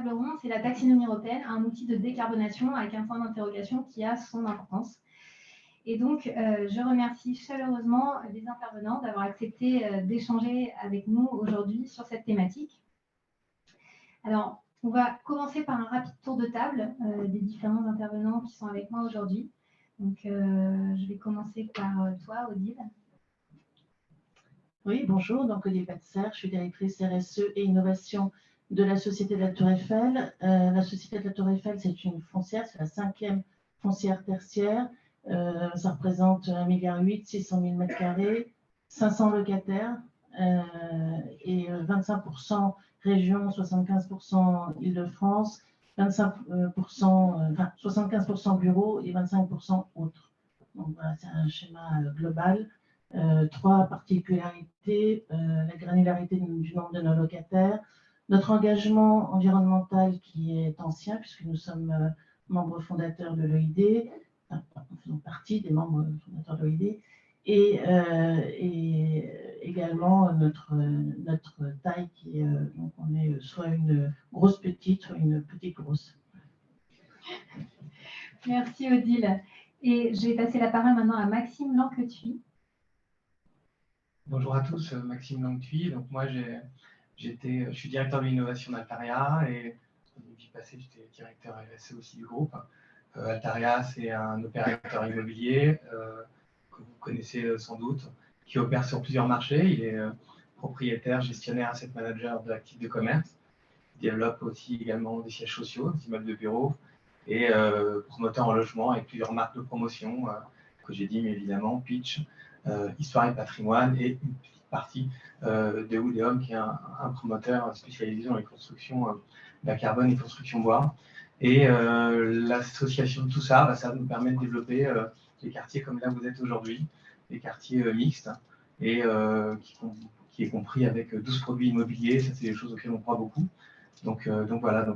table ronde, c'est la taxinomie européenne, un outil de décarbonation avec un point d'interrogation qui a son importance. Et donc, je remercie chaleureusement les intervenants d'avoir accepté d'échanger avec nous aujourd'hui sur cette thématique. Alors, on va commencer par un rapide tour de table des différents intervenants qui sont avec moi aujourd'hui. Donc, je vais commencer par toi, Odile. Oui, bonjour, donc Odile Patser, je suis directrice RSE et innovation de la Société de la Tour Eiffel. La Société de la Tour Eiffel, c'est une foncière, c'est la 5e foncière tertiaire. Ça représente 1,8 milliard, 600 000 m², 500 locataires et 25% région, 75% Île-de-France, 75% bureaux et 25% autres. Donc voilà, c'est un schéma global. 3 particularités, la granularité du nombre de nos locataires, notre engagement environnemental qui est ancien puisque nous sommes membres fondateurs de l'OID, enfin, nous faisons partie des membres fondateurs de l'OID, et également notre taille qui est, donc on est soit une grosse petite, soit une petite grosse. Merci Odile. Et je vais passer la parole maintenant à Maxime Lanquetuy. Bonjour à tous, Maxime Lanquetuy. Donc moi, je suis directeur de l'innovation d'Altaria et dans une vie passée, j'étais directeur RSE aussi du groupe. Altaria, c'est un opérateur immobilier que vous connaissez sans doute, qui opère sur plusieurs marchés. Il est propriétaire, gestionnaire, asset manager d'actifs de commerce. Il développe aussi également des sièges sociaux, des immeubles de bureaux et promoteur en logement avec plusieurs marques de promotion que j'ai dit, mais évidemment, Pitch, Histoire et Patrimoine et une petite partie de Oudéum, qui est un promoteur spécialisé dans les constructions bas carbone et constructions bois. Et l'association de tout ça, ça nous permet de développer les quartiers comme là vous êtes aujourd'hui, les quartiers mixtes, et qui est compris avec 12 produits immobiliers. Ça, c'est des choses auxquelles on croit beaucoup. Donc voilà,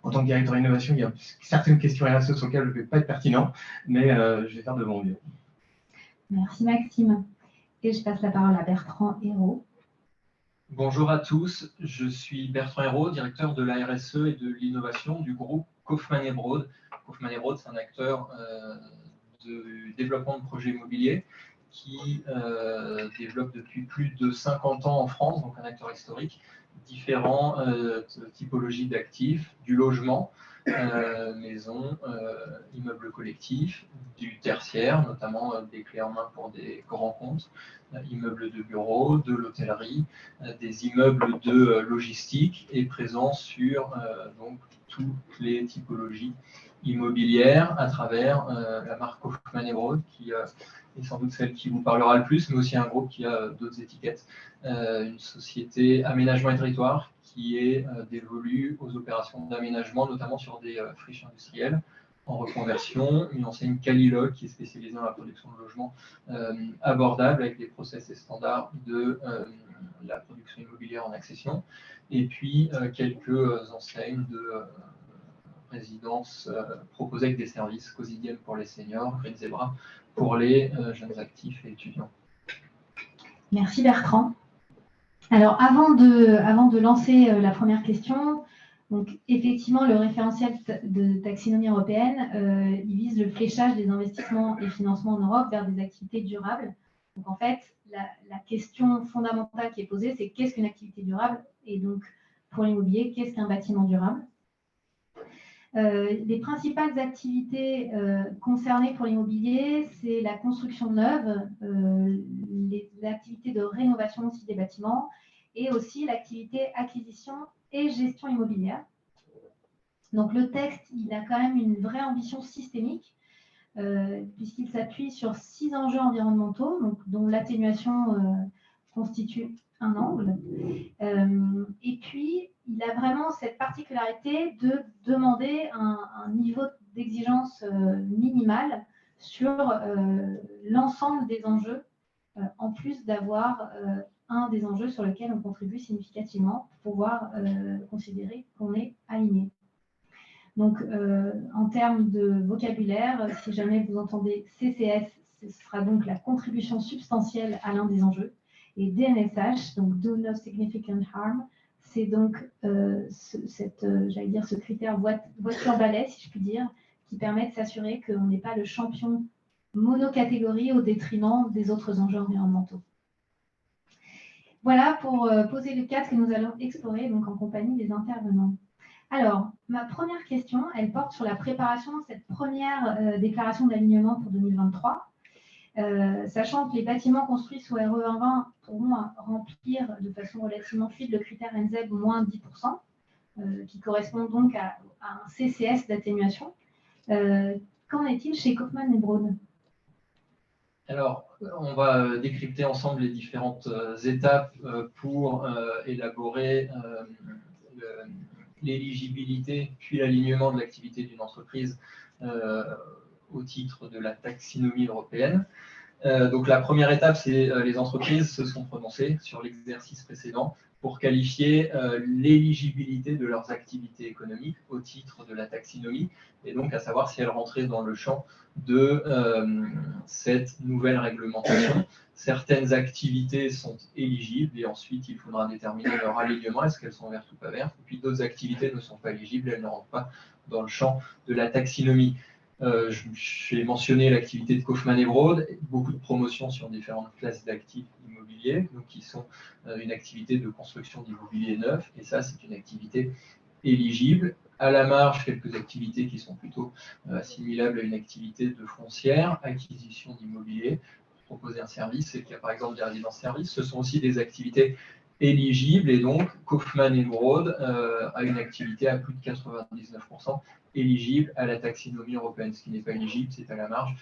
en tant que directeur d'innovation, il y a certaines questions RSE sur lesquelles je ne vais pas être pertinent, mais je vais faire de mon mieux. Merci Maxime. Et je passe la parole à Bertrand Hérault. Bonjour à tous, je suis Bertrand Hérault, directeur de la RSE et de l'innovation du groupe Kaufmann Broad. Kaufmann Broad, c'est un acteur de développement de projets immobiliers qui développe depuis plus de 50 ans en France, donc un acteur historique, différentes typologies d'actifs, du logement, maisons, immeubles collectifs, du tertiaire, notamment des clés en main pour des grands comptes, immeubles de bureaux, de l'hôtellerie, des immeubles de logistique, et présent sur donc toutes les typologies immobilières à travers la marque Kaufmann Broad, qui est sans doute celle qui vous parlera le plus, mais aussi un groupe qui a d'autres étiquettes, une société aménagement et territoire qui est dévolue aux opérations d'aménagement, notamment sur des friches industrielles en reconversion, une enseigne Calilog qui est spécialisée dans la production de logements abordables avec des process et standards de la production immobilière en accession, et puis quelques enseignes de résidences proposées avec des services quotidiens pour les seniors, Green Zebra pour les jeunes actifs et étudiants. Merci Bertrand. Alors, avant de lancer la première question, donc effectivement, le référentiel de taxinomie européenne, il vise le fléchage des investissements et financements en Europe vers des activités durables. Donc, en fait, la question fondamentale qui est posée, c'est qu'est-ce qu'une activité durable? Et donc, pour l'immobilier, qu'est-ce qu'un bâtiment durable? Les principales activités concernées pour l'immobilier, c'est la construction neuve, les activités de rénovation aussi des bâtiments et aussi l'activité acquisition et gestion immobilière. Donc le texte, il a quand même une vraie ambition systémique puisqu'il s'appuie sur 6 enjeux environnementaux, donc, dont l'atténuation constitue un angle. Et puis, il a vraiment cette particularité de demander un niveau d'exigence minimal sur l'ensemble des enjeux, en plus d'avoir un des enjeux sur lequel on contribue significativement pour pouvoir considérer qu'on est aligné. Donc, en termes de vocabulaire, si jamais vous entendez CCS, ce sera donc la contribution substantielle à l'un des enjeux. Et DNSH, donc Do No Significant Harm, c'est donc j'allais dire, ce critère voiture-balai, si je puis dire, qui permet de s'assurer qu'on n'est pas le champion monocatégorie au détriment des autres enjeux environnementaux. Voilà pour poser le cadre que nous allons explorer donc en compagnie des intervenants. Alors, ma première question, elle porte sur la préparation de cette première déclaration d'alignement pour 2023. Sachant que les bâtiments construits sous RE 2020 pourront remplir de façon relativement fluide le critère NZEB moins 10%, qui correspond donc à un CCS d'atténuation. Qu'en est-il chez Kaufmann et Broad? Alors, on va décrypter ensemble les différentes étapes pour élaborer l'éligibilité puis l'alignement de l'activité d'une entreprise au titre de la taxinomie européenne. Donc la première étape, c'est les entreprises se sont prononcées sur l'exercice précédent pour qualifier l'éligibilité de leurs activités économiques au titre de la taxinomie, et donc à savoir si elles rentraient dans le champ de cette nouvelle réglementation. Certaines activités sont éligibles et ensuite il faudra déterminer leur alignement, est-ce qu'elles sont vertes ou pas vertes, et puis d'autres activités ne sont pas éligibles, elles ne rentrent pas dans le champ de la taxinomie. J'ai mentionné l'activité de Kaufmann et Broad, beaucoup de promotions sur différentes classes d'actifs immobiliers, donc qui sont une activité de construction d'immobilier neuf, et ça c'est une activité éligible. À la marge, quelques activités qui sont plutôt assimilables à une activité de foncière, acquisition d'immobilier, proposer un service, c'est le cas par exemple des résidences-services. Ce sont aussi des activités éligibles, et donc Kaufmann et Broad a une activité à plus de 99% éligible à la taxinomie européenne. Ce qui n'est pas éligible, c'est à la marge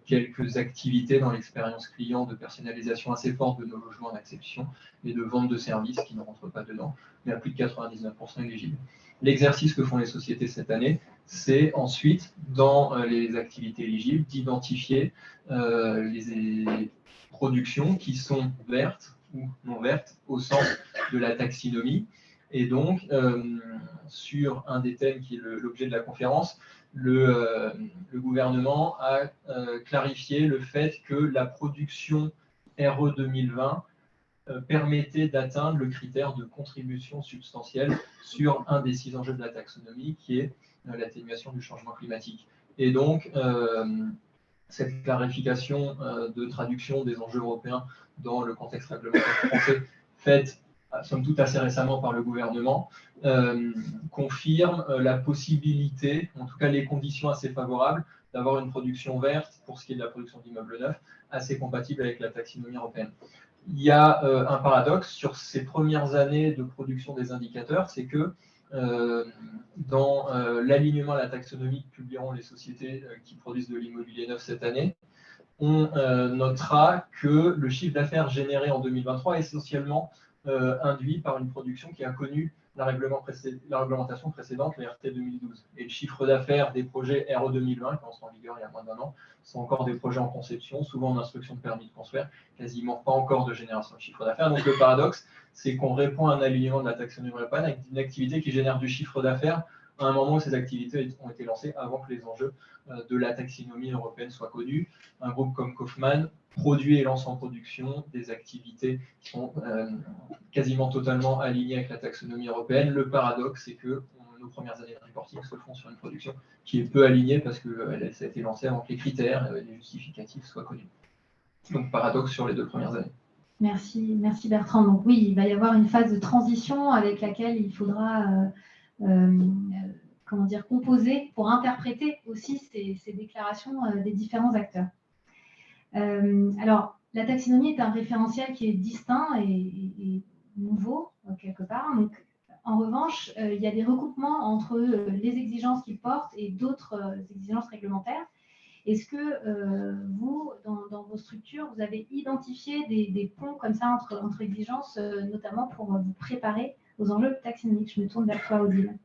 quelques activités dans l'expérience client de personnalisation assez forte de nos logements d'acception et de vente de services qui ne rentrent pas dedans, mais à plus de 99% éligibles. L'exercice que font les sociétés cette année, c'est ensuite, dans les activités éligibles, d'identifier les productions qui sont vertes ou non vertes au sens de la taxinomie. Et donc, sur un des thèmes qui est l'objet de la conférence, le gouvernement a clarifié le fait que la production RE 2020 permettait d'atteindre le critère de contribution substantielle sur un des 6 enjeux de la taxonomie, qui est l'atténuation du changement climatique. Et donc, cette clarification de traduction des enjeux européens dans le contexte réglementaire français, faite somme toute assez récemment par le gouvernement, confirme la possibilité, en tout cas les conditions assez favorables, d'avoir une production verte pour ce qui est de la production d'immeubles neufs, assez compatible avec la taxinomie européenne. Il y a un paradoxe sur ces premières années de production des indicateurs, c'est que dans l'alignement à la taxonomie que publieront les sociétés qui produisent de l'immobilier neuf cette année, on notera que le chiffre d'affaires généré en 2023 est essentiellement induit par une production qui a connu la réglementation précédente, la RT 2012. Et le chiffre d'affaires des projets RE 2020, qui sont en vigueur il y a moins d'1 an, sont encore des projets en conception, souvent en instruction de permis de construire, quasiment pas encore de génération de chiffre d'affaires. Donc le paradoxe, c'est qu'on répond à un alignement de la taxonomie européenne avec une activité qui génère du chiffre d'affaires à un moment où ces activités ont été lancées avant que les enjeux de la taxinomie européenne soient connus. Un groupe comme Kaufmann produit et lance en production des activités qui sont quasiment totalement alignées avec la taxonomie européenne. Le paradoxe, c'est que nos premières années de reporting se font sur une production qui est peu alignée parce que ça a été lancé avant que les critères et les justificatifs soient connus. Donc paradoxe sur les 2 premières années. Merci Bertrand. Donc oui, il va y avoir une phase de transition avec laquelle il faudra composer pour interpréter aussi ces déclarations des différents acteurs. Alors, la taxonomie est un référentiel qui est distinct et nouveau, quelque part. Donc, en revanche, il y a des recoupements entre les exigences qu'il porte et d'autres exigences réglementaires. Est-ce que vous, dans vos structures, vous avez identifié des ponts comme ça entre exigences, notamment pour vous préparer aux enjeux taxonomiques? Je me tourne vers toi, Odile.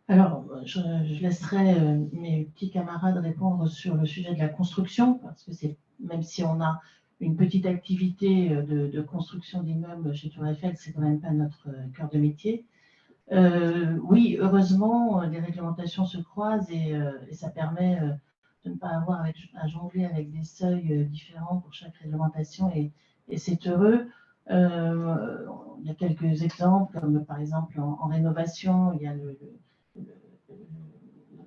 Alors, je laisserai mes petits camarades répondre sur le sujet de la construction, parce que même si on a une petite activité de construction d'immeubles chez Tour Eiffel, c'est quand même pas notre cœur de métier. Oui, heureusement, les réglementations se croisent et ça permet de ne pas avoir à jongler avec des seuils différents pour chaque réglementation, et c'est heureux. Il y a quelques exemples, comme par exemple en rénovation, il y a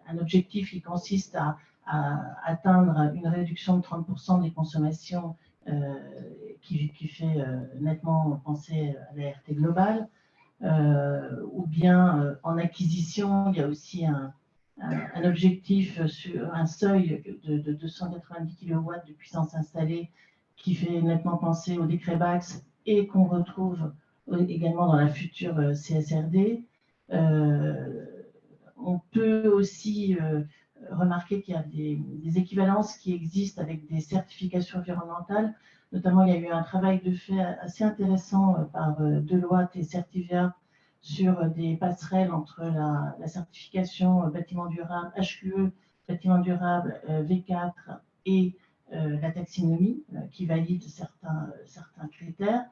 un objectif qui consiste à atteindre une réduction de 30% des consommations qui fait nettement penser à la RT globale. Ou bien en acquisition, il y a aussi un objectif sur un seuil de 290 kW de puissance installée qui fait nettement penser au décret BAX et qu'on retrouve également dans la future CSRD. On peut aussi remarquer qu'il y a des équivalences qui existent avec des certifications environnementales. Notamment, il y a eu un travail de fait assez intéressant par Deloitte et Certivia sur des passerelles entre la certification bâtiment durable, HQE, bâtiment durable V4 et la taxinomie qui valide certains critères.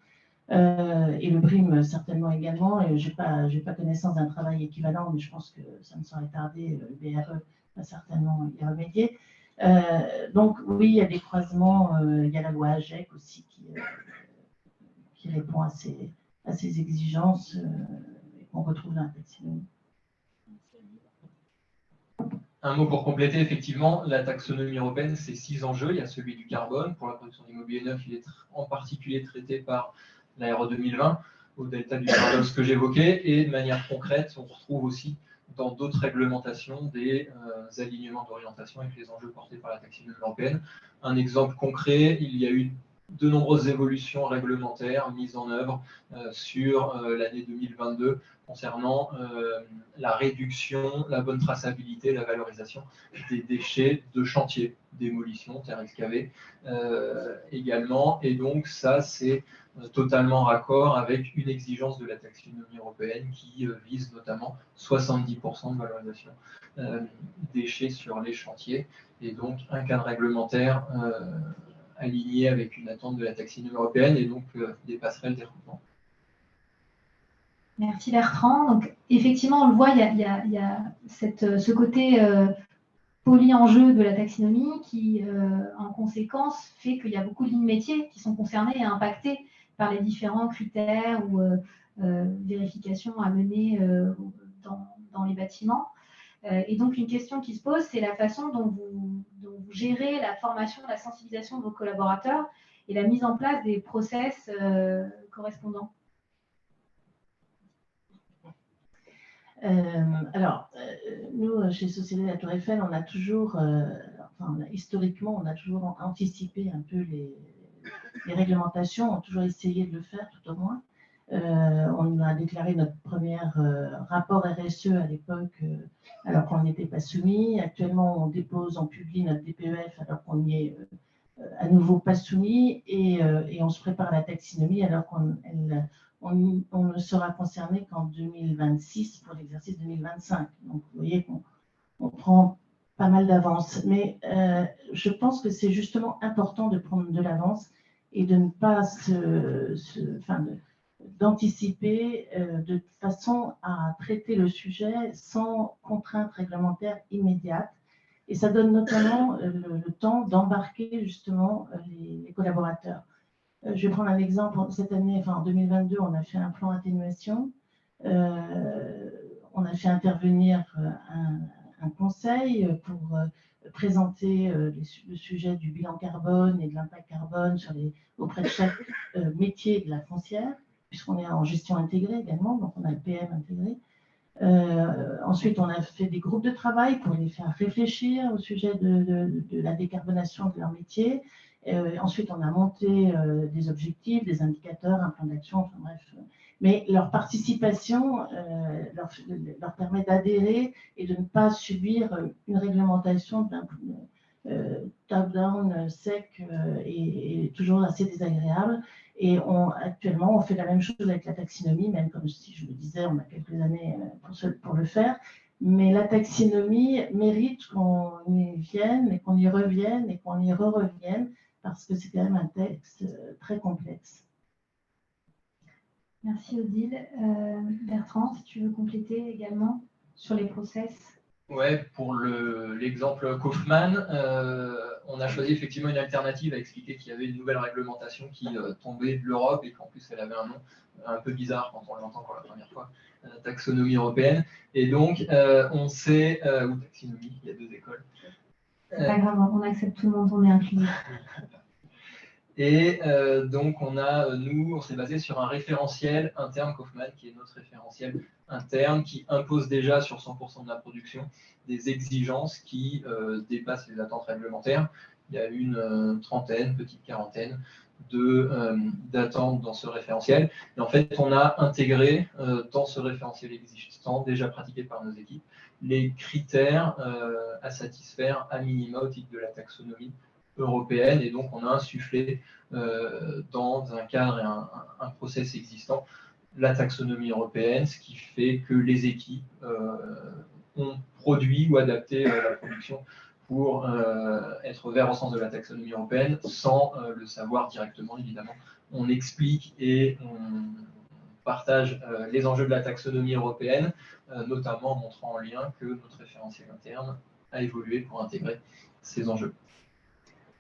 Et le BRIM certainement également. Et je n'ai pas connaissance d'un travail équivalent, mais je pense que ça ne saurait tarder. Le BRE va certainement y remédier. Donc oui, il y a des croisements. Il y a la loi AGEC aussi qui répond à ces exigences et qu'on retrouve dans la taxonomie. Un mot pour compléter, effectivement, la taxonomie européenne, c'est 6 enjeux. Il y a celui du carbone. Pour la production d'immobilier neuf, il est en particulier traité par la RE 2020, au delta du carbone, ce que j'évoquais. Et de manière concrète, on retrouve aussi dans d'autres réglementations des alignements d'orientation avec les enjeux portés par la taxonomie européenne. Un exemple concret, il y a eu de nombreuses évolutions réglementaires mises en œuvre sur l'année 2022 concernant la réduction, la bonne traçabilité, la valorisation des déchets de chantier, démolition, terre excavée également. Et donc ça, c'est totalement raccord avec une exigence de la taxonomie européenne qui vise notamment 70% de valorisation déchets sur les chantiers. Et donc un cadre réglementaire aligné avec une attente de la taxonomie européenne et donc des passerelles des recrutements. Merci Bertrand. Donc, effectivement, on le voit, il y a ce côté poly-enjeu de la taxonomie qui, en conséquence, fait qu'il y a beaucoup de lignes métiers qui sont concernées et impactées par les différents critères ou vérifications à mener dans les bâtiments. Et donc, une question qui se pose, c'est la façon dont vous gérez la formation, la sensibilisation de vos collaborateurs et la mise en place des process correspondants. Nous, chez Société de la Tour Eiffel, on a toujours, historiquement, on a toujours anticipé un peu les réglementations, on a toujours essayé de le faire, tout au moins. On a déclaré notre premier rapport RSE à l'époque, alors qu'on n'était pas soumis. Actuellement, on publie notre DPEF alors qu'on n'y est à nouveau pas soumis, et on se prépare à la taxonomie alors qu'on ne sera concerné qu'en 2026 pour l'exercice 2025. Donc, vous voyez qu'on prend pas mal d'avance. Mais je pense que c'est justement important de prendre de l'avance et de ne pas d'anticiper de façon à traiter le sujet sans contrainte réglementaire immédiate. Et ça donne notamment le temps d'embarquer justement les collaborateurs. Je vais prendre un exemple. Cette année, en 2022, on a fait un plan atténuation. On a fait intervenir un conseil pour présenter le sujet du bilan carbone et de l'impact carbone auprès de chaque métier de la foncière, puisqu'on est en gestion intégrée également, donc on a le PM intégré. Ensuite, on a fait des groupes de travail pour les faire réfléchir au sujet de la décarbonation de leur métier. Ensuite, on a monté des objectifs, des indicateurs, un plan d'action, enfin bref. Mais leur participation leur permet d'adhérer et de ne pas subir une réglementation top-down sec et toujours assez désagréable. Et actuellement, on fait la même chose avec la taxonomie, même comme si je le disais, on a quelques années pour le faire. Mais la taxonomie mérite qu'on y vienne et qu'on y revienne et qu'on y revienne, parce que c'est quand même un texte très complexe. Merci Odile. Bertrand, si tu veux compléter également sur les process. Ouais, pour l'exemple Kaufmann, on a choisi effectivement une alternative à expliquer qu'il y avait une nouvelle réglementation qui tombait de l'Europe et qu'en plus elle avait un nom un peu bizarre quand on l'entend pour la première fois, taxonomie européenne. Et donc, on sait, ou taxonomie, il y a deux écoles. C'est pas grave, on accepte tout le monde, on est inclusif. Et donc, on s'est basé sur un référentiel interne Kaufmann, qui est notre référentiel interne, qui impose déjà sur 100% de la production des exigences qui dépassent les attentes réglementaires. Il y a une trentaine, petite quarantaine d'attentes dans ce référentiel. Et en fait, on a intégré dans ce référentiel existant, déjà pratiqué par nos équipes, les critères à satisfaire à minima au titre de la taxonomie européenne, et donc on a insufflé dans un cadre et un process existant la taxonomie européenne, ce qui fait que les équipes ont produit ou adapté la production pour être vers au sens de la taxonomie européenne sans le savoir directement, évidemment. On explique et on partage les enjeux de la taxonomie européenne, notamment en montrant en lien que notre référentiel interne a évolué pour intégrer ces enjeux.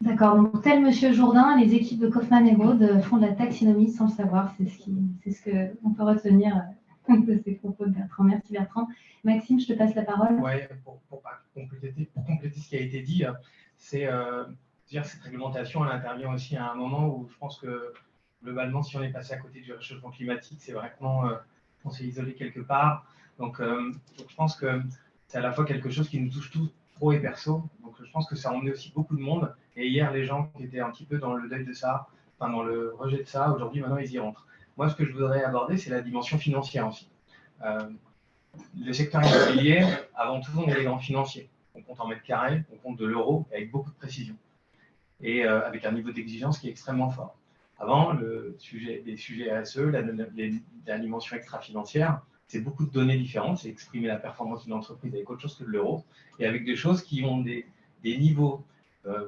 D'accord, donc tel Monsieur Jourdain, les équipes de Kaufmann et Broad font de la taxonomie sans le savoir, c'est ce qu'on peut retenir de ces propos de Bertrand. Merci Bertrand. Maxime, je te passe la parole. Oui, pour compléter ce qui a été dit, c'est dire cette réglementation, elle intervient aussi à un moment où je pense que globalement, si on est passé à côté du réchauffement climatique, c'est vraiment on s'est isolé quelque part. Donc je pense que c'est à la fois quelque chose qui nous touche tous, pro et perso. Donc je pense que ça a emmené aussi beaucoup de monde. Et hier, les gens qui étaient un petit peu dans le deuil de ça, enfin dans le rejet de ça, aujourd'hui, maintenant, ils y rentrent. Moi, ce que je voudrais aborder, c'est la dimension financière aussi. Le secteur immobilier, avant tout, on est des grands financiers. On compte en mètres carrés, on compte de l'euro, avec beaucoup de précision. Et avec un niveau d'exigence qui est extrêmement fort. Avant, les sujets RSE, la dimension extra-financière, c'est beaucoup de données différentes, c'est exprimer la performance d'une entreprise avec autre chose que de l'euro, et avec des choses qui ont des niveaux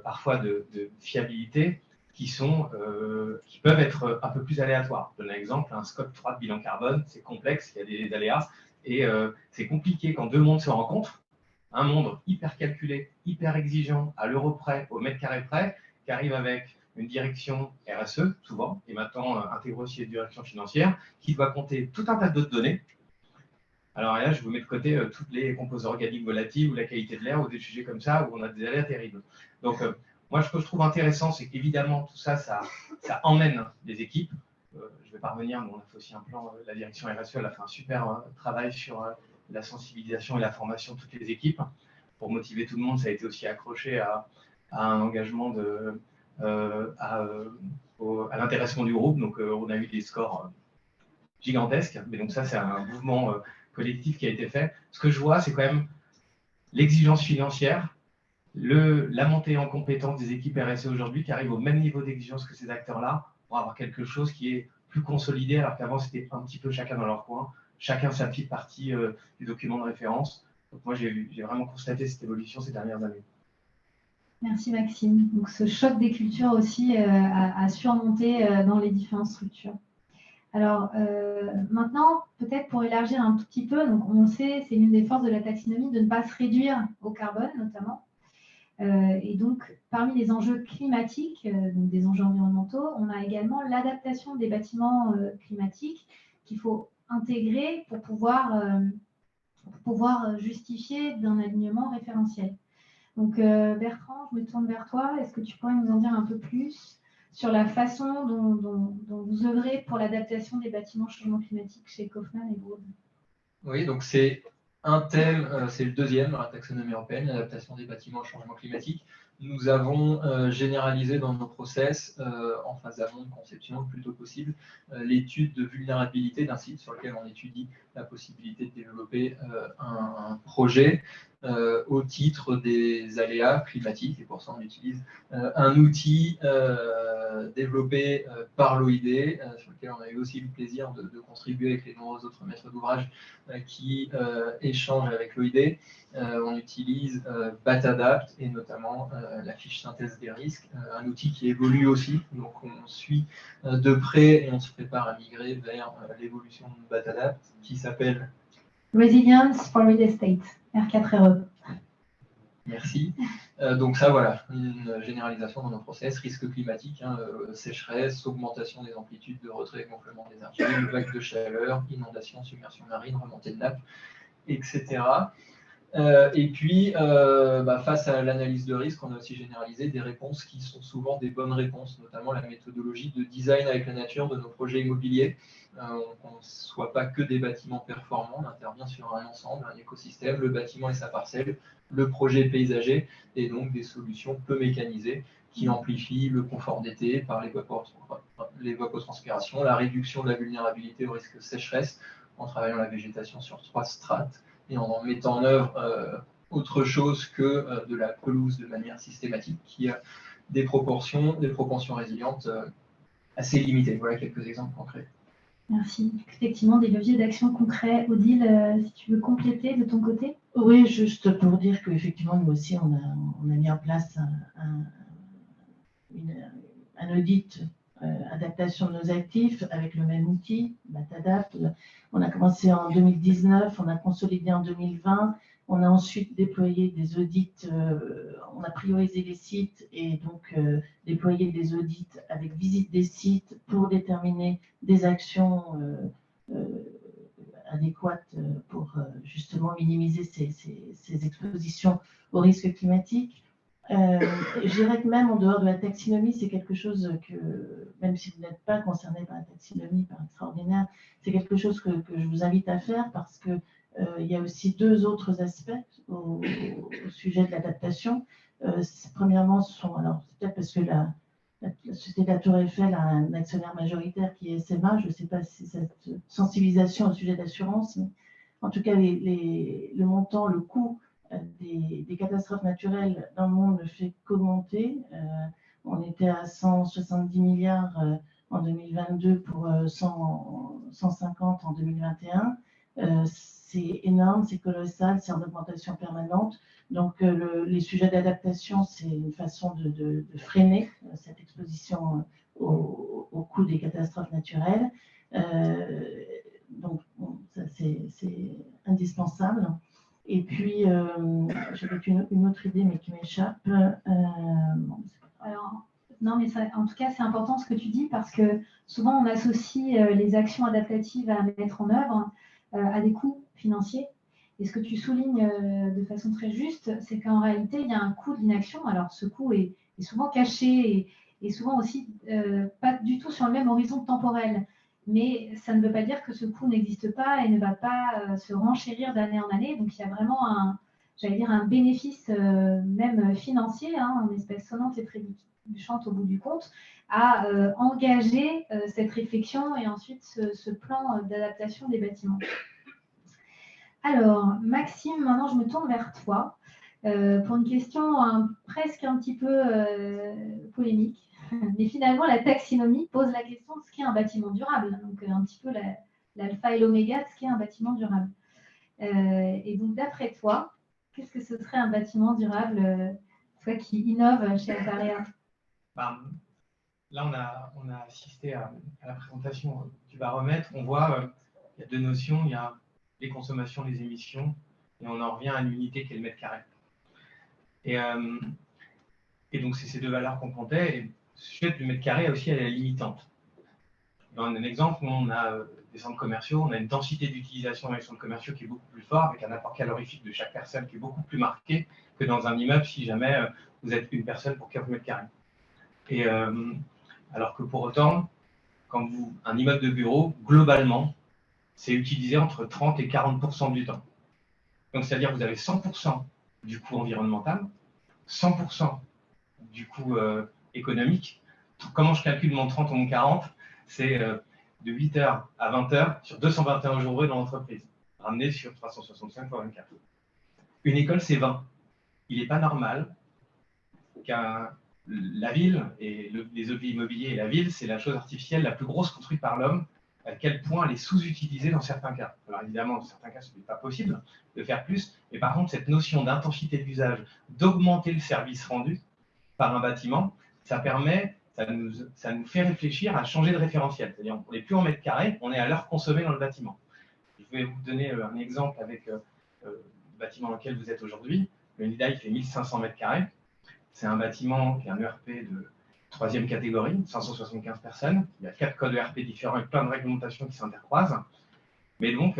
parfois de fiabilité qui peuvent être un peu plus aléatoires. Je donne un exemple, un scope 3 de bilan carbone, c'est complexe, il y a des aléas, et c'est compliqué quand deux mondes se rencontrent, un monde hyper calculé, hyper exigeant, à l'euro près, au mètre carré près, qui arrive avec une direction RSE, souvent, et maintenant intégrée aussi une direction financière, qui doit compter tout un tas d'autres données. Alors là, je vous mets de côté toutes les composants organiques volatiles ou la qualité de l'air ou des sujets comme ça où on a des aléas terribles. Donc, moi, ce que je trouve intéressant, c'est qu'évidemment, tout ça, ça emmène des équipes. Je vais pas revenir, mais on a fait aussi un plan, la direction RSE, elle a fait un super travail sur la sensibilisation et la formation de toutes les équipes. Pour motiver tout le monde, ça a été aussi accroché à un engagement à l'intéressement du groupe. Donc, on a eu des scores gigantesques. Mais donc, ça, c'est un mouvement collectif qui a été fait. Ce que je vois, c'est quand même l'exigence financière, la montée en compétence des équipes RSE aujourd'hui qui arrivent au même niveau d'exigence que ces acteurs-là pour avoir quelque chose qui est plus consolidé, alors qu'avant, c'était un petit peu chacun dans leur coin, chacun sa petite partie du document de référence. Donc moi, j'ai vraiment constaté cette évolution ces dernières années. Merci Maxime. Donc ce choc des cultures aussi à surmonter dans les différentes structures. Alors maintenant, peut-être pour élargir un tout petit peu, donc on sait, c'est l'une des forces de la taxonomie de ne pas se réduire au carbone notamment. Et donc, parmi les enjeux climatiques, donc des enjeux environnementaux, on a également l'adaptation des bâtiments climatiques qu'il faut intégrer pour pouvoir justifier d'un alignement référentiel. Donc, Bertrand, je me tourne vers toi. Est-ce que tu pourrais nous en dire un peu plus sur la façon dont vous œuvrez pour l'adaptation des bâtiments au changement climatique chez Kaufmann et Broad? Oui, donc c'est un thème, c'est le deuxième dans la taxonomie européenne, l'adaptation des bâtiments au changement climatique. Nous avons généralisé dans nos process, en phase d'amont de conception le plus tôt possible, l'étude de vulnérabilité d'un site sur lequel on étudie la possibilité de développer un projet au titre des aléas climatiques. Et pour ça, on utilise un outil développé par l'OID, sur lequel on a eu aussi le plaisir de contribuer avec les nombreux autres maîtres d'ouvrage qui échangent avec l'OID. On utilise BATADAPT et notamment la fiche synthèse des risques, un outil qui évolue aussi. Donc on suit de près et on se prépare à migrer vers l'évolution de BATADAPT qui s'appelle Resilience for Real Estate, R4RE. Merci. Donc ça, voilà, une généralisation dans nos process, risque climatique, sécheresse, augmentation des amplitudes de retrait et gonflement des argiles, vagues de chaleur, inondations, submersion marine, remontée de nappe, etc. Et puis, face à l'analyse de risque, on a aussi généralisé des réponses qui sont souvent des bonnes réponses, notamment la méthodologie de design avec la nature de nos projets immobiliers. On ne soit pas que des bâtiments performants, on intervient sur un ensemble, un écosystème, le bâtiment et sa parcelle, le projet paysager, et donc des solutions peu mécanisées qui amplifient le confort d'été par l'évapotranspiration, la réduction de la vulnérabilité au risque de sécheresse, en travaillant la végétation sur 3 strates, et en mettant en œuvre autre chose que de la pelouse de manière systématique, qui a des proportions résilientes assez limitées. Voilà quelques exemples concrets. Merci. Effectivement, des leviers d'action concrets. Odile, si tu veux compléter de ton côté. Oui, juste pour dire qu'effectivement, nous aussi, on a mis en place un audit adaptation de nos actifs avec le même outil, Batadapt. On a commencé en 2019, on a consolidé en 2020, on a ensuite déployé des audits, on a priorisé les sites et donc déployé des audits avec visite des sites pour déterminer des actions adéquates pour justement minimiser ces expositions aux risques climatiques. Je dirais que même en dehors de la taxinomie, c'est quelque chose que, même si vous n'êtes pas concerné par la taxinomie, par Extraordinaire, c'est quelque chose que je vous invite à faire parce que il y a aussi 2 autres aspects au sujet de l'adaptation. Premièrement, alors c'est peut-être parce que la Société de la Tour Eiffel a un actionnaire majoritaire qui est SMA. Je ne sais pas si cette sensibilisation au sujet d'assurance, mais en tout cas, le montant, le coût des catastrophes naturelles dans le monde ne fait qu'augmenter. On était à 170 milliards en 2022 pour 150 en 2021. C'est énorme, c'est colossal, c'est en augmentation permanente. Donc, les sujets d'adaptation, c'est une façon de freiner cette exposition au coût des catastrophes naturelles. Donc, bon, ça, c'est indispensable. Et puis, j'avais une autre idée, mais qui m'échappe. Alors, non, mais ça, en tout cas, c'est important ce que tu dis parce que souvent, on associe les actions adaptatives à mettre en œuvre à des coûts financiers. Et ce que tu soulignes de façon très juste, c'est qu'en réalité, il y a un coût de l'inaction. Alors, ce coût est souvent caché et souvent aussi pas du tout sur le même horizon temporel. Mais ça ne veut pas dire que ce coût n'existe pas et ne va pas se renchérir d'année en année. Donc, il y a vraiment un bénéfice même financier, en espèces sonnantes et trébuchantes au bout du compte, à engager cette réflexion et ensuite ce plan d'adaptation des bâtiments. Alors, Maxime, maintenant je me tourne vers toi pour une question presque un petit peu polémique. Mais finalement, la taxinomie pose la question de ce qu'est un bâtiment durable. Donc, un petit peu l'alpha et l'oméga de ce qu'est un bâtiment durable. Et donc, d'après toi, qu'est-ce que ce serait un bâtiment durable, toi qui innove chez Altaria? Là, on a assisté à la présentation du baromètre. On voit il y a 2 notions. Il y a les consommations, les émissions, et on en revient à l'unité qui est le mètre carré. Et donc, c'est ces 2 valeurs qu'on comptait. Et ce sujet du mètre carré aussi, elle est limitante. Dans un exemple où on a des centres commerciaux, on a une densité d'utilisation dans les centres commerciaux qui est beaucoup plus forte, avec un apport calorifique de chaque personne qui est beaucoup plus marqué que dans un immeuble si jamais vous êtes une personne pour 15 mètres carrés. Et alors que pour autant, un immeuble de bureau, globalement, c'est utilisé entre 30 et 40% du temps. Donc, c'est-à-dire que vous avez 100% du coût environnemental, 100% du coût économique. Comment je calcule mon 30 ou mon 40? C'est de 8h à 20h sur 221 jours dans l'entreprise, ramené sur 365 fois 24. Une école, c'est 20. Il n'est pas normal la ville et les objets immobiliers et la ville, c'est la chose artificielle la plus grosse construite par l'homme, à quel point elle est sous-utilisée dans certains cas. Alors évidemment, dans certains cas, ce n'est pas possible de faire plus, mais par contre, cette notion d'intensité d'usage, d'augmenter le service rendu par un bâtiment, ça nous fait réfléchir à changer de référentiel. C'est-à-dire qu'on n'est plus en mètre carré, on est à l'heure consommée dans le bâtiment. Je vais vous donner un exemple avec le bâtiment dans lequel vous êtes aujourd'hui. Le NIDA, il fait 1500 mètres carrés. C'est un bâtiment qui est un ERP de 3e catégorie, 575 personnes. Il y a 4 codes ERP différents et plein de réglementations qui s'intercroisent. Mais donc,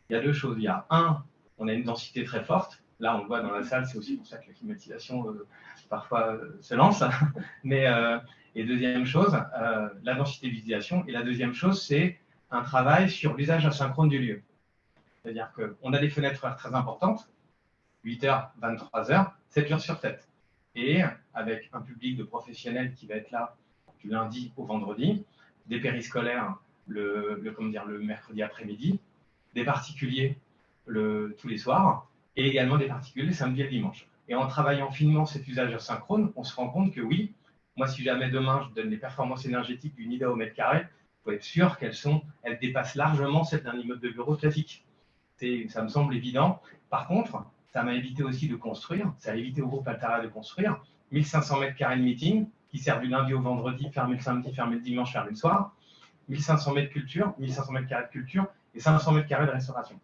il y a deux choses. Il y a un, on a une densité très forte. Là, on le voit dans la salle, c'est aussi pour ça que la climatisation parfois se lance. Mais, et deuxième chose, la densité d'utilisation. Et la deuxième chose, c'est un travail sur l'usage asynchrone du lieu. C'est-à-dire qu'on a des fenêtres horaires très importantes, 8h, 23h, 7 jours sur 7. Et avec un public de professionnels qui va être là du lundi au vendredi, des périscolaires le mercredi après-midi, des particuliers tous les soirs, et également des particuliers le samedi et le dimanche. Et en travaillant finement cet usage asynchrone, on se rend compte que oui, moi si jamais demain je donne les performances énergétiques du NIDA au mètre carré, il faut être sûr qu'elles dépassent largement celles d'un immeuble de bureau classique. Ça me semble évident. Par contre, ça m'a évité aussi de construire, ça a évité au groupe Altaria de construire 1500 mètres carrés de meeting qui servent du lundi au vendredi, fermé le samedi, fermé le dimanche, fermé le soir, 1500 mètres culture, 1500 mètres carrés de culture et 500 mètres carrés de restauration.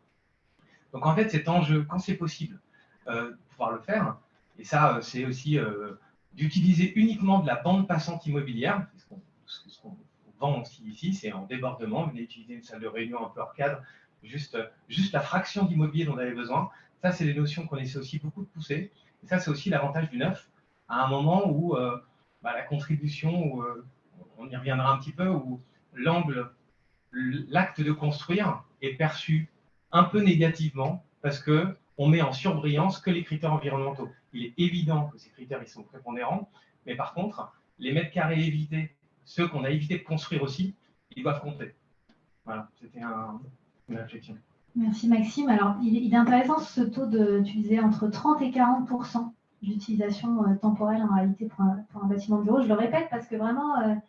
Donc en fait, cet enjeu, quand c'est possible, de pouvoir le faire, et ça, c'est aussi d'utiliser uniquement de la bande passante immobilière, ce qu'on vend aussi ici, c'est en débordement, venez utiliser une salle de réunion un peu hors cadre, juste la fraction d'immobilier dont vous avez besoin. Ça, c'est des notions qu'on essaie aussi beaucoup de pousser. Et ça, c'est aussi l'avantage du neuf, à un moment où la contribution, où, on y reviendra un petit peu, où l'acte de construire est perçu un peu négativement parce qu'on met en surbrillance que les critères environnementaux. Il est évident que ces critères ils sont prépondérants, mais par contre, les mètres carrés évités, ceux qu'on a évité de construire aussi, ils doivent compter. Voilà, c'était une réflexion. Merci Maxime. Alors, il est intéressant ce taux tu disais, entre 30 et 40% d'utilisation temporelle en réalité pour un bâtiment de bureau. Je le répète parce que vraiment,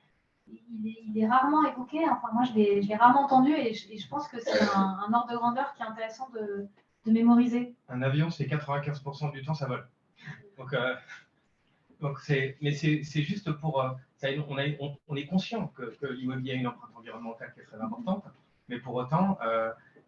il est rarement évoqué. Enfin, moi, je l'ai rarement entendu et je pense que c'est un ordre de grandeur qui est intéressant de mémoriser. Un avion, c'est 95% du temps, ça vole. Mais c'est juste pour… on est conscient que l'immobilier a une empreinte environnementale qui est très importante, mais pour autant…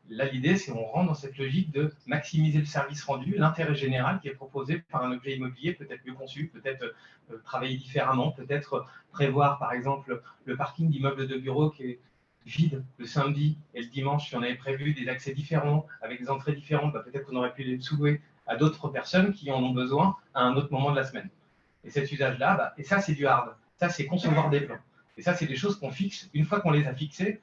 là, l'idée, c'est qu'on rentre dans cette logique de maximiser le service rendu, l'intérêt général qui est proposé par un objet immobilier, peut-être mieux conçu, peut-être travailler différemment, peut-être prévoir, par exemple, le parking d'immeuble de bureau qui est vide le samedi et le dimanche, si on avait prévu des accès différents, avec des entrées différentes, peut-être qu'on aurait pu les sous-louer à d'autres personnes qui en ont besoin à un autre moment de la semaine. Et cet usage-là, et ça, c'est du hard. Ça, c'est concevoir des plans. Et ça, c'est des choses qu'on fixe. Une fois qu'on les a fixées,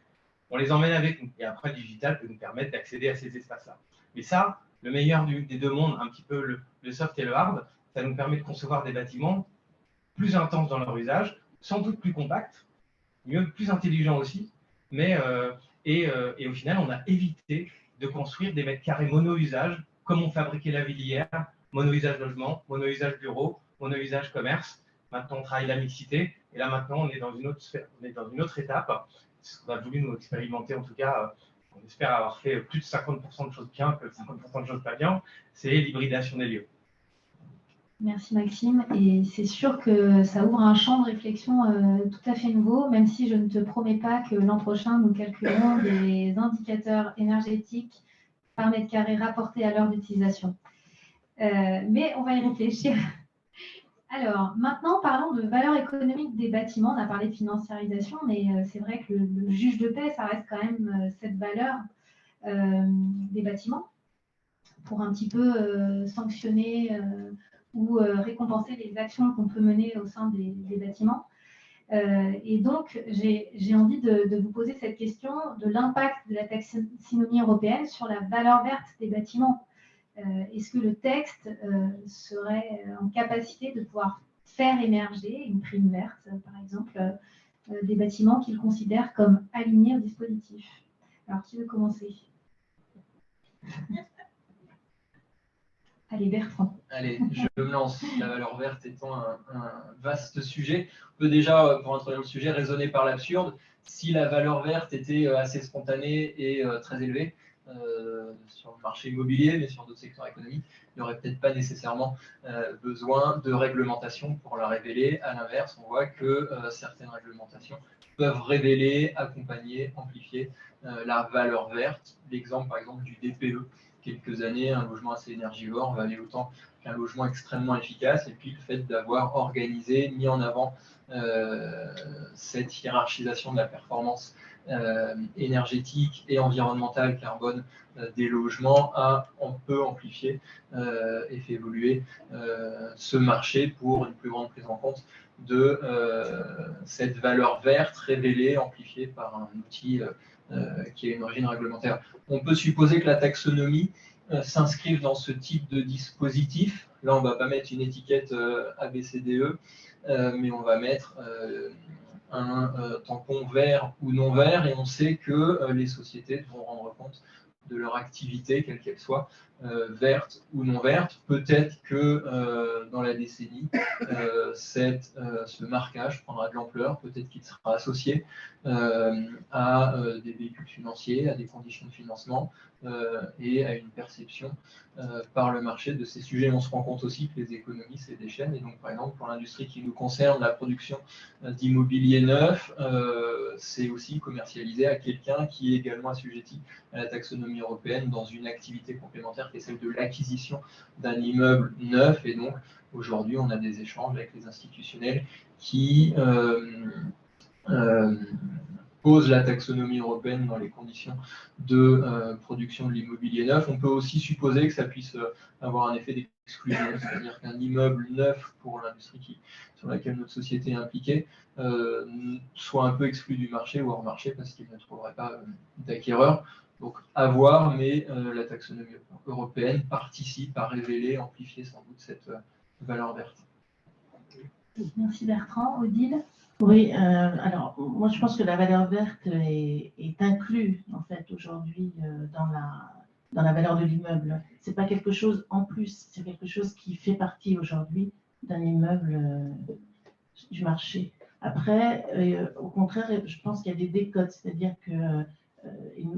on les emmène avec nous. Et après, le digital peut nous permettre d'accéder à ces espaces-là. Mais ça, le meilleur des deux mondes, un petit peu le soft et le hard, ça nous permet de concevoir des bâtiments plus intenses dans leur usage, sans doute plus compacts, mieux, plus intelligents aussi. Mais, et au final, on a évité de construire des mètres carrés mono-usage, comme on fabriquait la ville hier, mono-usage logement, mono-usage bureau, mono-usage commerce. Maintenant, on travaille la mixité. Et là, maintenant, on est dans une autre sphère, on est dans une autre étape. C'est ce qu'on a voulu nous expérimenter, en tout cas, on espère avoir fait plus de 50% de choses bien que 50% de choses pas bien, c'est l'hybridation des lieux. Merci Maxime, et c'est sûr que ça ouvre un champ de réflexion tout à fait nouveau, même si je ne te promets pas que l'an prochain, nous calculerons des indicateurs énergétiques par mètre carré rapportés à l'heure d'utilisation. Mais on va y réfléchir. Alors, maintenant, parlons de valeur économique des bâtiments. On a parlé de financiarisation, mais c'est vrai que le juge de paix, ça reste quand même cette valeur des bâtiments pour un petit peu sanctionner ou récompenser les actions qu'on peut mener au sein des bâtiments. Et donc, j'ai envie de vous poser cette question de l'impact de la taxonomie européenne sur la valeur verte des bâtiments. Est-ce que le texte serait en capacité de pouvoir faire émerger une prime verte, par exemple, des bâtiments qu'il considère comme alignés au dispositif? Alors, qui veut commencer? Allez, Bertrand. Allez, je me lance. La valeur verte étant un vaste sujet, on peut déjà, pour introduire le sujet, raisonner par l'absurde. Si la valeur verte était assez spontanée et très élevée, sur le marché immobilier, mais sur d'autres secteurs économiques, il n'y aurait peut-être pas nécessairement besoin de réglementation pour la révéler. À l'inverse, on voit que certaines réglementations peuvent révéler, accompagner, amplifier la valeur verte. L'exemple, par exemple, du DPE. Quelques années, un logement assez énergivore valait autant qu'un logement extrêmement efficace, et puis le fait d'avoir organisé, mis en avant cette hiérarchisation de la performance énergétique et environnementale carbone des logements a un peu amplifié et fait évoluer ce marché pour une plus grande prise en compte de cette valeur verte révélée, amplifiée par un outil qui a une origine réglementaire. On peut supposer que la taxonomie s'inscrive dans ce type de dispositif. Là, on ne va pas mettre une étiquette ABCDE, mais on va mettre un tampon vert ou non vert, et on sait que les sociétés devront rendre compte de leur activité, quelle qu'elle soit, verte ou non verte. Peut-être que dans la décennie, ce marquage prendra de l'ampleur, peut-être qu'il sera associé à des véhicules financiers, à des conditions de financement et à une perception par le marché de ces sujets. On se rend compte aussi que les économies, c'est des chaînes, et donc par exemple pour l'industrie qui nous concerne, la production d'immobilier neuf, c'est aussi commercialisé à quelqu'un qui est également assujetti à la taxonomie européenne dans une activité complémentaire qui est celle de l'acquisition d'un immeuble neuf. Et donc aujourd'hui on a des échanges avec les institutionnels qui pose la taxonomie européenne dans les conditions de production de l'immobilier neuf. On peut aussi supposer que ça puisse avoir un effet d'exclusion, c'est-à-dire qu'un immeuble neuf pour l'industrie sur laquelle notre société est impliquée soit un peu exclu du marché ou hors marché parce qu'il ne trouverait pas d'acquéreur. Donc à voir, mais la taxonomie européenne participe à révéler, amplifier sans doute cette valeur verte. Merci Bertrand. Odile? Oui, alors moi je pense que la valeur verte est inclue en fait aujourd'hui dans la valeur de l'immeuble. C'est pas quelque chose en plus, c'est quelque chose qui fait partie aujourd'hui d'un immeuble du marché. Après, au contraire, je pense qu'il y a des décotes, c'est-à-dire que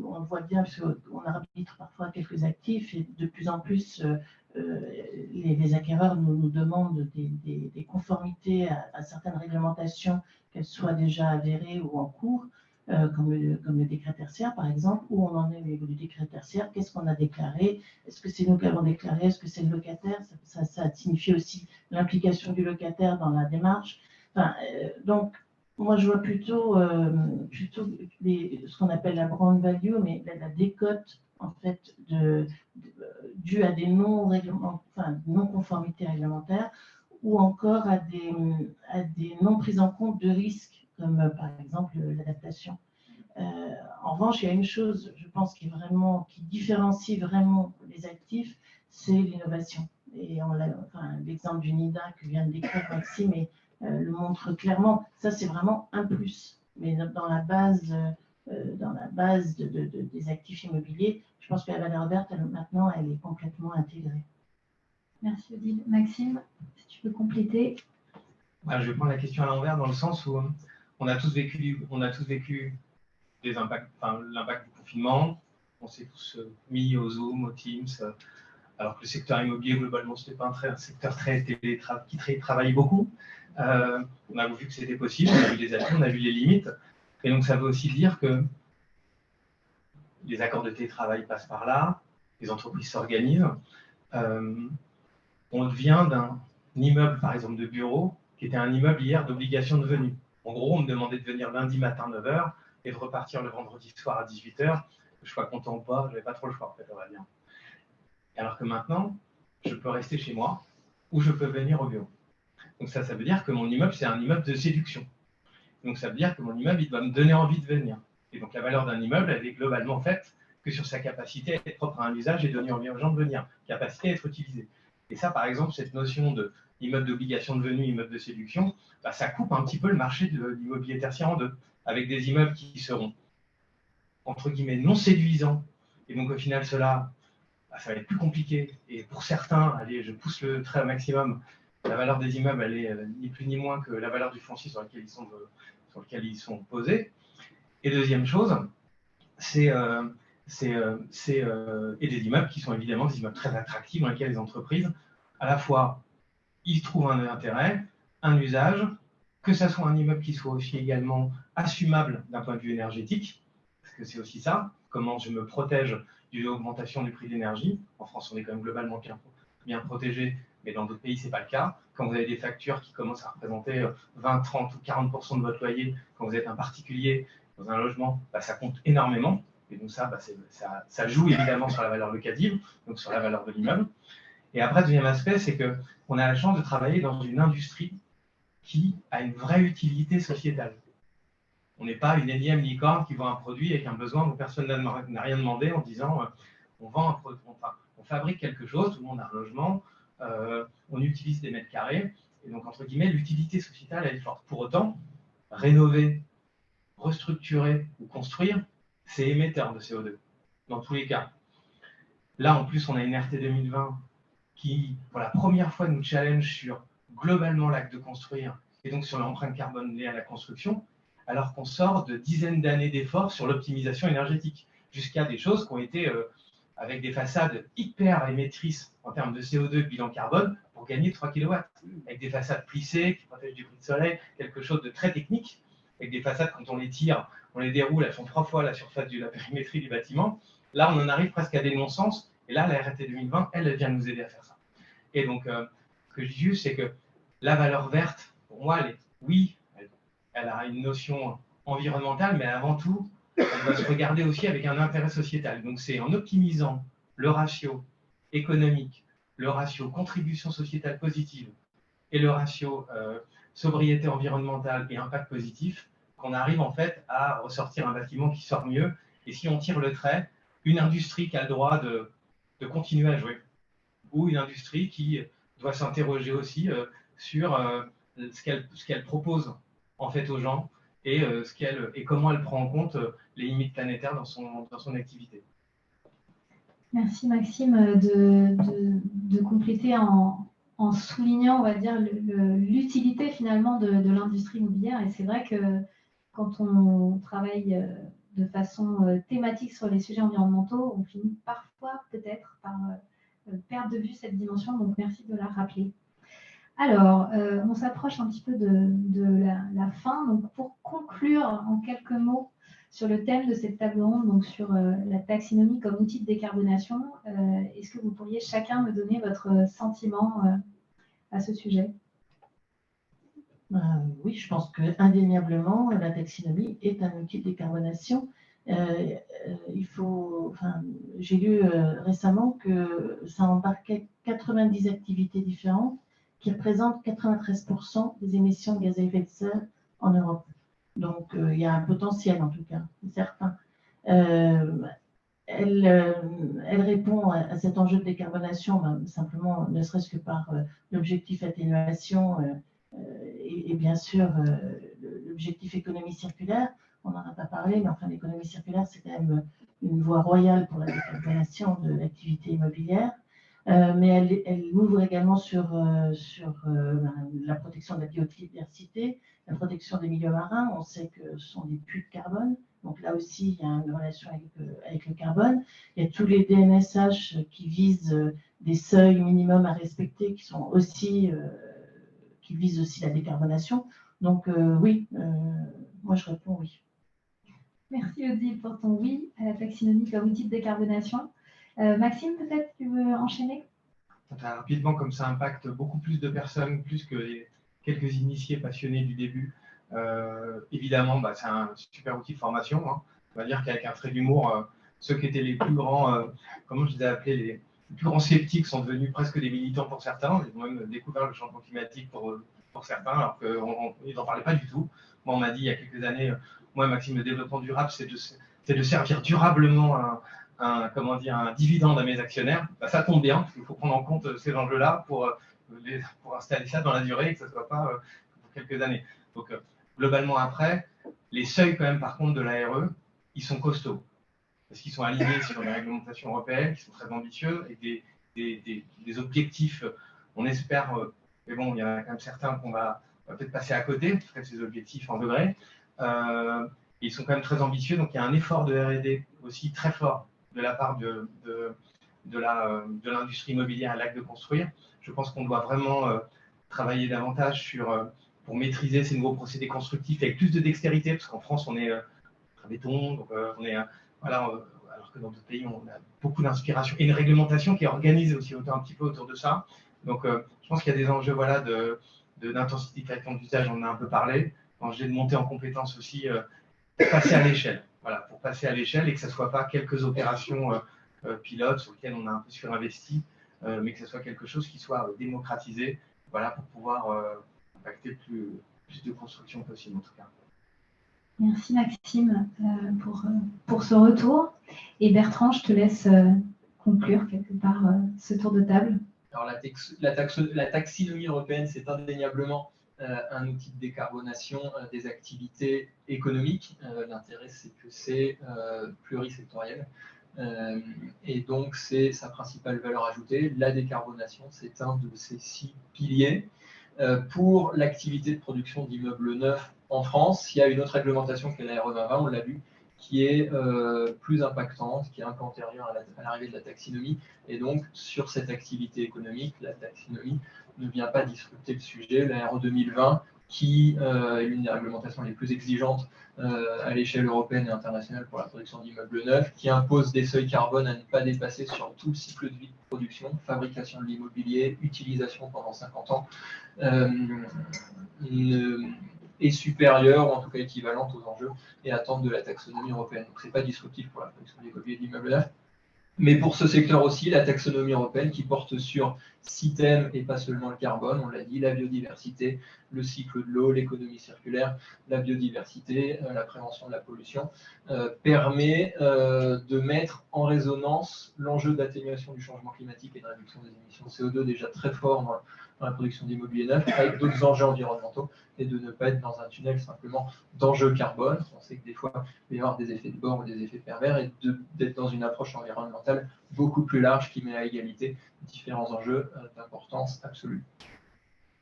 on le voit bien parce qu'on arbitre parfois quelques actifs et de plus en plus les acquéreurs nous demandent des conformités à certaines réglementations, qu'elles soient déjà avérées ou en cours, comme le décret tertiaire par exemple, où on en est au niveau du décret tertiaire, qu'est-ce qu'on a déclaré, est-ce que c'est nous qui avons déclaré, est-ce que c'est le locataire, ça signifie aussi l'implication du locataire dans la démarche. Enfin, donc, moi je vois plutôt ce qu'on appelle la brand value, mais la décote en fait dû à des non-conformités réglementaires ou encore à des non-prises en compte de risques, comme par exemple l'adaptation. En revanche, il y a une chose, je pense, qui différencie vraiment les actifs, c'est l'innovation. Et l'exemple du NIDA que vient de décrire Maxime le montre clairement. Ça, c'est vraiment un plus. Mais dans la base des actifs immobiliers, je pense que la valeur verte, maintenant, elle est complètement intégrée. Merci Odile. Maxime, si tu peux compléter. Je vais prendre la question à l'envers dans le sens où on a tous vécu des impacts, l'impact du confinement. On s'est tous mis au Zoom, au Teams, alors que le secteur immobilier, globalement, ce n'était pas un secteur qui travaillait beaucoup. On a vu que c'était possible, on a vu les atouts, on a vu les limites. Et donc, ça veut aussi dire que les accords de télétravail passent par là, les entreprises s'organisent. On vient d'un immeuble, par exemple, de bureau, qui était un immeuble hier d'obligation de venue. En gros, on me demandait de venir lundi matin 9h et de repartir le vendredi soir à 18h. Que je sois content ou pas, je n'avais pas trop le choix, en fait, on va dire. Alors que maintenant, je peux rester chez moi ou je peux venir au bureau. Donc ça veut dire que mon immeuble, c'est un immeuble de séduction. Donc ça veut dire que mon immeuble, il doit me donner envie de venir. Et donc la valeur d'un immeuble, elle est globalement faite que sur sa capacité à être propre à un usage et donner envie aux gens de venir, capacité à être utilisée. Et ça, par exemple, cette notion d'immeuble d'obligation de venue, immeuble de séduction, ça coupe un petit peu le marché de l'immobilier tertiaire en deux, avec des immeubles qui seront, entre guillemets, non séduisants. Et donc au final, cela, ça va être plus compliqué. Et pour certains, allez, je pousse le trait au maximum, la valeur des immeubles, elle est ni plus ni moins que la valeur du foncier sur lequel ils sont posés. Et deuxième chose, et des immeubles qui sont évidemment des immeubles très attractifs dans lesquels les entreprises, à la fois, ils trouvent un intérêt, un usage, que ça soit un immeuble qui soit aussi également assumable d'un point de vue énergétique, parce que c'est aussi ça, comment je me protège d'une augmentation du prix de l'énergie. En France, on est quand même globalement bien protégé, mais dans d'autres pays, ce n'est pas le cas. Quand vous avez des factures qui commencent à représenter 20, 30 ou 40% de votre loyer, quand vous êtes un particulier dans un logement, bah, ça compte énormément. Et donc ça, bah, ça joue évidemment sur la valeur locative, donc sur la valeur de l'immeuble. Et après, deuxième aspect, c'est qu'on a la chance de travailler dans une industrie qui a une vraie utilité sociétale. On n'est pas une énième licorne qui vend un produit avec un besoin dont personne n'a rien demandé en disant on vend un produit, enfin, on fabrique quelque chose, tout le monde a un logement, on utilise des mètres carrés, et donc entre guillemets, l'utilité sociétale elle est forte. Pour autant, rénover, restructurer ou construire, c'est émetteur de CO2, dans tous les cas. Là, en plus, on a une RT 2020 qui, pour la première fois, nous challenge sur globalement l'acte de construire et donc sur l'empreinte carbone liée à la construction, alors qu'on sort de dizaines d'années d'efforts sur l'optimisation énergétique, jusqu'à des choses qui ont été avec des façades hyper émettrices en termes de CO2 et de bilan carbone pour gagner 3 kW, avec des façades plissées qui protègent du coup de soleil, quelque chose de très technique, avec des façades, quand on les tire, on les déroule, elles font 3 fois la surface de la périmétrie du bâtiment. Là, on en arrive presque à des non-sens, et là, la RT 2020, elle vient nous aider à faire ça. Et donc, ce que je dis juste, c'est que la valeur verte, pour moi, oui, elle a une notion environnementale, mais avant tout, elle doit se regarder aussi avec un intérêt sociétal. Donc, c'est en optimisant le ratio économique, le ratio contribution sociétale positive et le ratio sobriété environnementale et impact positif qu'on arrive en fait à ressortir un bâtiment qui sort mieux. Et si on tire le trait, une industrie qui a le droit de continuer à jouer, ou une industrie qui doit s'interroger aussi sur ce qu'elle propose en fait aux gens et, comment elle prend en compte les limites planétaires dans son activité. Merci Maxime de compléter en soulignant, on va dire, l'utilité finalement de l'industrie immobilière. Et c'est vrai que quand on travaille de façon thématique sur les sujets environnementaux, on finit parfois peut-être par perdre de vue cette dimension. Donc merci de la rappeler. Alors, on s'approche un petit peu de la fin. Donc pour conclure en quelques mots sur le thème de cette table ronde, donc sur la taxinomie comme outil de décarbonation, est-ce que vous pourriez chacun me donner votre sentiment à ce sujet? Oui, je pense qu'indéniablement, la taxinomie est un outil de décarbonation. J'ai lu récemment que ça embarquait 90 activités différentes qui représentent 93% des émissions de gaz à effet de serre en Europe. Donc, il y a un potentiel, en tout cas, certain. Elle répond à cet enjeu de décarbonation simplement, ne serait-ce que par l'objectif atténuation et bien sûr l'objectif économie circulaire. On n'en a pas parlé, mais enfin l'économie circulaire, c'est quand même une voie royale pour la décarbonation de l'activité immobilière. Mais elle ouvre également sur la protection de la biodiversité, la protection des milieux marins. On sait que ce sont des puits de carbone. Donc là aussi, il y a une relation avec le carbone. Il y a tous les DNSH qui visent des seuils minimums à respecter, qui visent aussi la décarbonation. Donc oui, moi je réponds oui. Merci Odile pour ton oui à la taxinomie comme outil de décarbonation. Maxime, peut-être tu veux enchaîner? Rapidement, comme ça impacte beaucoup plus de personnes, plus que les quelques initiés passionnés du début. Évidemment, c'est un super outil de formation. Hein. On va dire qu'avec un trait d'humour, ceux qui étaient les plus grands, comment je les ai appelés, les plus grands sceptiques sont devenus presque des militants pour certains. Ils ont même découvert le changement climatique pour certains, alors qu'ils n'en parlaient pas du tout. Moi, on m'a dit il y a quelques années, moi, Maxime, le développement durable, c'est de servir durablement un dividende à mes actionnaires. Ça tombe bien, parce qu'il faut prendre en compte ces enjeux-là pour installer ça dans la durée et que ce ne soit pas pour quelques années. Donc, globalement, après, les seuils, quand même, par contre, de l'ARE, ils sont costauds. Parce qu'ils sont alignés sur les réglementations européennes, qui sont très ambitieux, et des objectifs, on espère, mais bon, il y en a quand même certains qu'on va peut-être passer à côté, parce que ces objectifs en degrés. Ils sont quand même très ambitieux, donc il y a un effort de R&D aussi très fort de la part de l'industrie immobilière à l'acte de construire. Je pense qu'on doit vraiment travailler davantage pour maîtriser ces nouveaux procédés constructifs avec plus de dextérité, parce qu'en France, on est très béton, donc alors que dans d'autres pays, on a beaucoup d'inspiration et une réglementation qui est organisée aussi un petit peu autour de ça. Donc, je pense qu'il y a des enjeux voilà, d'intensification d'usage, on en a un peu parlé. Enjeux de montée en compétences aussi, passer à l'échelle. Voilà, pour passer à l'échelle et que ce ne soit pas quelques opérations pilotes sur lesquelles on a un peu surinvesti, mais que ce soit quelque chose qui soit démocratisé, voilà, pour pouvoir impacter plus de construction possible en tout cas. Merci Maxime pour ce retour. Et Bertrand, je te laisse conclure quelque part ce tour de table. Alors la taxinomie européenne, c'est indéniablement un outil de décarbonation des activités économiques. L'intérêt, c'est que c'est plurisectoriel. Et donc, c'est sa principale valeur ajoutée. La décarbonation, c'est un de ces 6 piliers. Pour l'activité de production d'immeubles neufs en France, il y a une autre réglementation qui est la RE 2020, on l'a vu, qui est plus impactante, qui est un peu antérieure à l'arrivée de la taxinomie. Et donc, sur cette activité économique, la taxinomie ne vient pas disrupter le sujet. La RE 2020, qui est l'une des réglementations les plus exigeantes à l'échelle européenne et internationale pour la production d'immeubles neufs, qui impose des seuils carbone à ne pas dépasser sur tout le cycle de vie de production, fabrication de l'immobilier, utilisation pendant 50 ans, est supérieure, ou en tout cas équivalente aux enjeux et attentes de la taxonomie européenne. Donc, ce n'est pas disruptif pour la production d'immobilier d'immeubles neufs. Mais pour ce secteur aussi, la taxonomie européenne qui porte sur 6 thèmes et pas seulement le carbone, on l'a dit, la biodiversité, le cycle de l'eau, l'économie circulaire, la biodiversité, la prévention de la pollution, permet de mettre en résonance l'enjeu d'atténuation du changement climatique et de réduction des émissions de CO2 déjà très fort dans la production d'immobilier neuf, avec d'autres enjeux environnementaux, et de ne pas être dans un tunnel simplement d'enjeux carbone. On sait que des fois, il peut y avoir des effets de bord ou des effets pervers, et d'être dans une approche environnementale beaucoup plus large qui met à égalité différents enjeux d'importance absolue.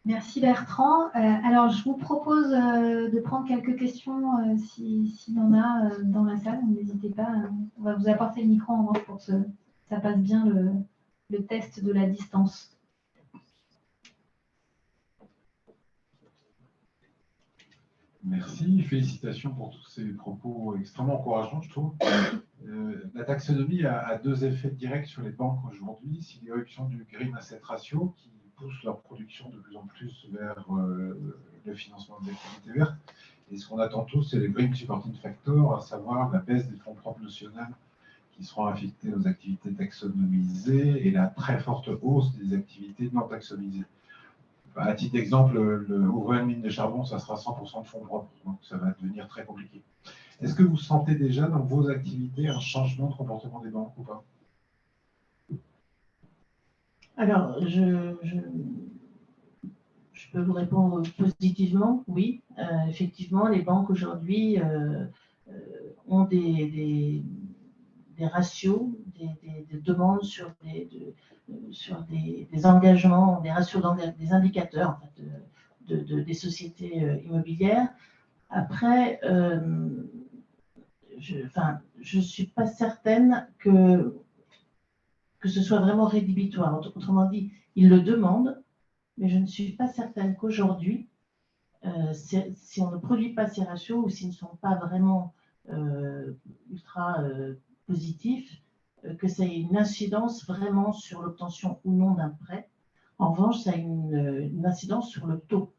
Merci Bertrand. Alors, je vous propose de prendre quelques questions s'il y en a dans la salle. N'hésitez pas, on va vous apporter le micro en revanche pour que ça passe bien le test de la distance. Merci, félicitations pour tous ces propos extrêmement encourageants, je trouve. La taxonomie a 2 effets directs sur les banques aujourd'hui. C'est l'éruption du Green Asset Ratio qui pousse leur production de plus en plus vers le financement des activités vertes. Et ce qu'on attend tous, c'est les Green Supporting Factors, à savoir la baisse des fonds propres nationaux qui seront affectés aux activités taxonomisées et la très forte hausse des activités non taxonomisées. À titre d'exemple, ouvrir une mine de charbon, ça sera 100% de fonds propres, donc ça va devenir très compliqué. Est-ce que vous sentez déjà dans vos activités un changement de comportement des banques ou pas? Alors, je peux vous répondre positivement, oui. Effectivement, les banques aujourd'hui ont des ratios, des demandes sur des engagements, des ratios, des indicateurs en fait, des sociétés immobilières. Après, je ne suis pas certaine que ce soit vraiment rédhibitoire. Autrement dit, ils le demandent, mais je ne suis pas certaine qu'aujourd'hui, si on ne produit pas ces ratios ou s'ils ne sont pas vraiment ultra positifs, que ça ait une incidence vraiment sur l'obtention ou non d'un prêt. En revanche, ça a une incidence sur le taux.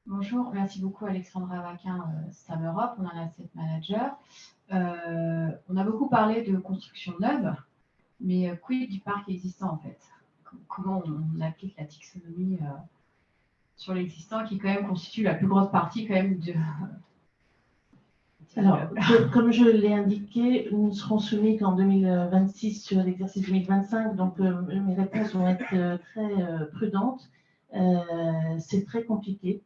Bonjour, merci beaucoup Alexandra Vaquin, Stam Europe, on a un asset manager. On a beaucoup parlé de construction neuve, mais quid du parc existant en fait? Comment on applique la taxonomie sur l'existant qui quand même constitue la plus grosse partie quand même de... Alors, comme je l'ai indiqué, nous ne serons soumis qu'en 2026 sur l'exercice 2025, donc mes réponses vont être très prudentes. C'est très compliqué.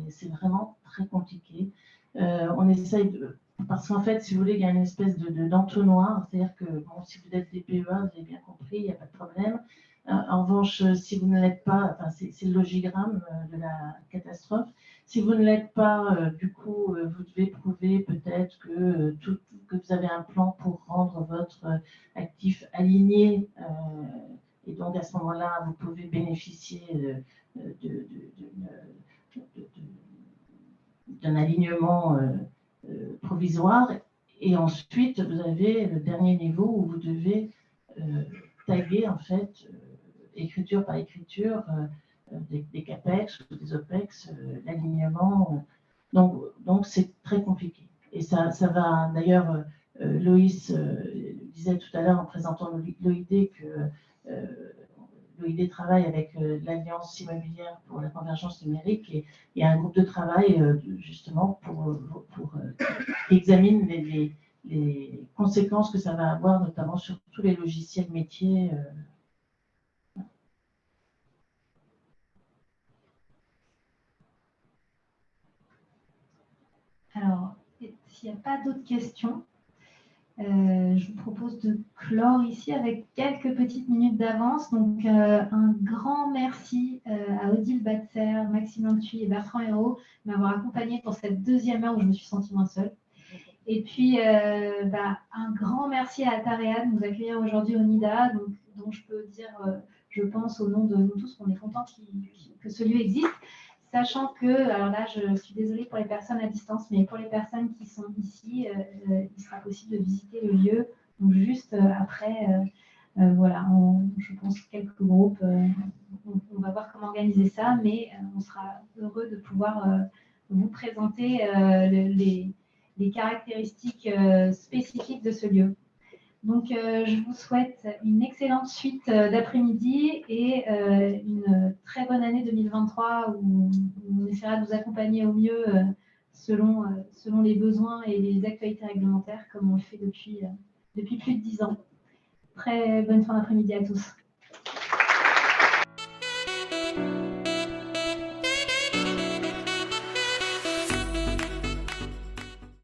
C'est vraiment très compliqué. On essaye de... Parce qu'en fait, si vous voulez, il y a une espèce d'entonnoir. C'est-à-dire que bon, si vous êtes des PEA, vous avez bien compris, il n'y a pas de problème. En revanche, si vous ne l'êtes pas, enfin, c'est le logigramme de la catastrophe. Si vous ne l'êtes pas, du coup, vous devez prouver peut-être que vous avez un plan pour rendre votre actif aligné. Et donc, à ce moment-là, vous pouvez bénéficier d'un alignement provisoire. Et ensuite, vous avez le dernier niveau où vous devez taguer, en fait, écriture par écriture, des CAPEX ou des OPEX, l'alignement. Donc, c'est très compliqué. Et ça va, d'ailleurs, Loïs disait tout à l'heure en présentant l'OID que l'OID travaille avec l'Alliance immobilière pour la convergence numérique et il y a un groupe de travail justement qui examine les conséquences que ça va avoir, notamment sur tous les logiciels métiers. Alors, s'il n'y a pas d'autres questions, je vous propose de clore ici avec quelques petites minutes d'avance. Donc, un grand merci à Odile Batzer, Maxime Lanctuy et Bertrand Hérault de m'avoir accompagné pour cette deuxième heure où je me suis sentie moins seule. Et puis, un grand merci à Altarea de nous accueillir aujourd'hui au NIDA, dont je peux dire, je pense au nom de nous tous, qu'on est contents que ce lieu existe. Sachant que, alors là, je suis désolée pour les personnes à distance, mais pour les personnes qui sont ici, il sera possible de visiter le lieu. Donc, juste après, voilà, je pense quelques groupes, on va voir comment organiser ça, mais on sera heureux de pouvoir vous présenter les caractéristiques spécifiques de ce lieu. Donc, je vous souhaite une excellente suite d'après-midi et une très bonne année 2023 où on essaiera de vous accompagner au mieux selon les besoins et les actualités réglementaires comme on le fait depuis plus de 10 ans. Très bonne fin d'après-midi à tous.